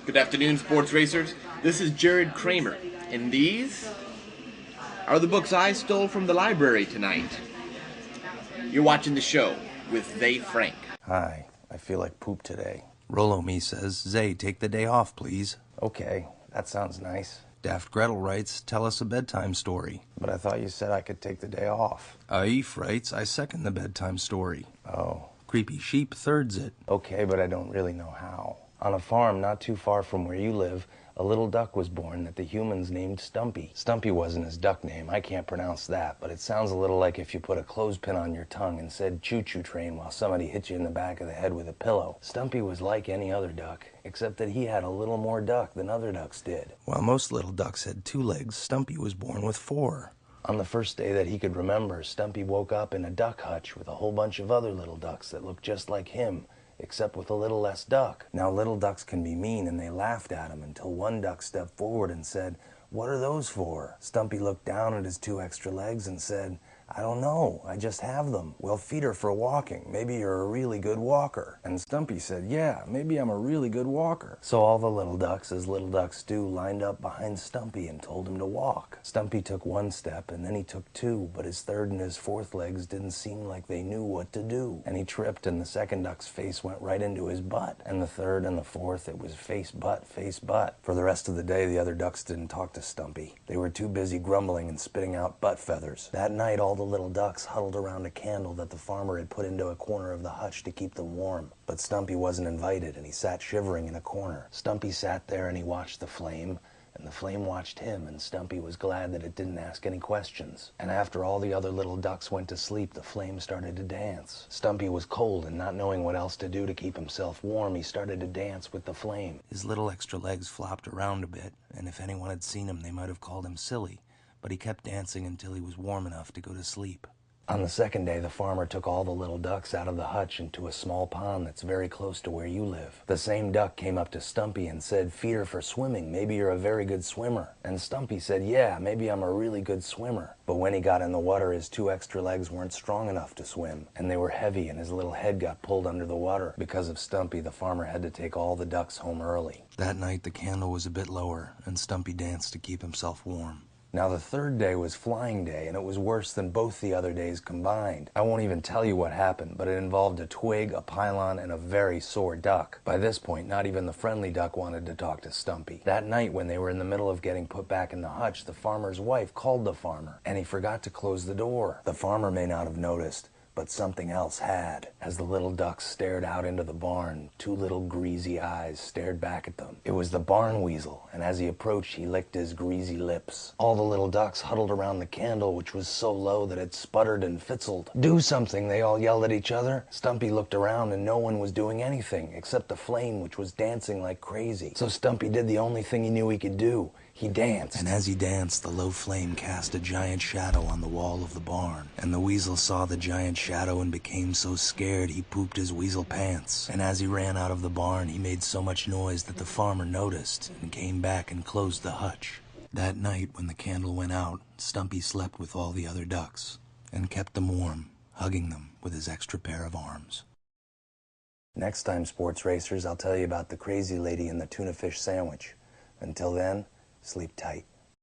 Good afternoon, sports racers. This is Jared Kramer, and these are the books I stole from the library tonight. You're watching the show with They Frank. Hi, I feel like poop today. Rolo Me says, Zay, take the day off, please. Okay, that sounds nice. Daft Gretel writes, tell us a bedtime story. But I thought you said I could take the day off. Aif writes, I second the bedtime story. Oh. Creepy Sheep thirds it. Okay, but I don't really know how. On a farm not too far from where you live, a little duck was born that the humans named Stumpy. Stumpy wasn't his duck name, I can't pronounce that, but it sounds a little like if you put a clothespin on your tongue and said choo-choo train while somebody hit you in the back of the head with a pillow. Stumpy was like any other duck, except that he had a little more duck than other ducks did. While most little ducks had 2 legs, Stumpy was born with 4. On the first day that he could remember, Stumpy woke up in a duck hutch with a whole bunch of other little ducks that looked just like him, except with a little less duck. Now, little ducks can be mean, and they laughed at him until one duck stepped forward and said, "What are those for?" Stumpy looked down at his 2 extra legs and said, "I don't know, I just have them." "Well, feet are for walking. Maybe you're a really good walker." And Stumpy said, "Yeah, maybe I'm a really good walker." So all the little ducks, as little ducks do, lined up behind Stumpy and told him to walk. Stumpy took 1 step, and then he took 2, but his 3rd and his 4th legs didn't seem like they knew what to do. And he tripped, and the 2nd duck's face went right into his butt. And the 3rd and the 4th, it was face, butt, face, butt. For the rest of the day, the other ducks didn't talk to Stumpy. They were too busy grumbling and spitting out butt feathers. That night, all the little ducks huddled around a candle that the farmer had put into a corner of the hutch to keep them warm. But Stumpy wasn't invited, and he sat shivering in a corner. Stumpy sat there and he watched the flame, and the flame watched him, and Stumpy was glad that it didn't ask any questions. And after all the other little ducks went to sleep, the flame started to dance. Stumpy was cold, and not knowing what else to do to keep himself warm, he started to dance with the flame. His little extra legs flopped around a bit, and if anyone had seen him, they might have called him silly. But he kept dancing until he was warm enough to go to sleep. On the 2nd day, the farmer took all the little ducks out of the hutch into a small pond that's very close to where you live. The same duck came up to Stumpy and said, "Feet are for swimming. Maybe you're a very good swimmer." And Stumpy said, "Yeah, maybe I'm a really good swimmer." But when he got in the water, his 2 extra legs weren't strong enough to swim, and they were heavy, and his little head got pulled under the water. Because of Stumpy, the farmer had to take all the ducks home early. That night, the candle was a bit lower, and Stumpy danced to keep himself warm. Now, the 3rd day was Flying Day, and it was worse than both the other days combined. I won't even tell you what happened, but it involved a twig, a pylon, and a very sore duck. By this point, not even the friendly duck wanted to talk to Stumpy. That night, when they were in the middle of getting put back in the hutch, the farmer's wife called the farmer, and he forgot to close the door. The farmer may not have noticed, but something else had. As the little ducks stared out into the barn, 2 little greasy eyes stared back at them. It was the barn weasel, and as he approached, he licked his greasy lips. All the little ducks huddled around the candle, which was so low that it sputtered and fizzled. "Do something," they all yelled at each other. Stumpy looked around, and no one was doing anything, except the flame, which was dancing like crazy. So Stumpy did the only thing he knew he could do. He danced. And as he danced, the low flame cast a giant shadow on the wall of the barn. And the weasel saw the giant shadow and became so scared he pooped his weasel pants. And as he ran out of the barn, he made so much noise that the farmer noticed and came back and closed the hutch. That night, when the candle went out, Stumpy slept with all the other ducks and kept them warm, hugging them with his extra pair of arms. Next time, sports racers, I'll tell you about the crazy lady and the tuna fish sandwich. Until then, sleep tight.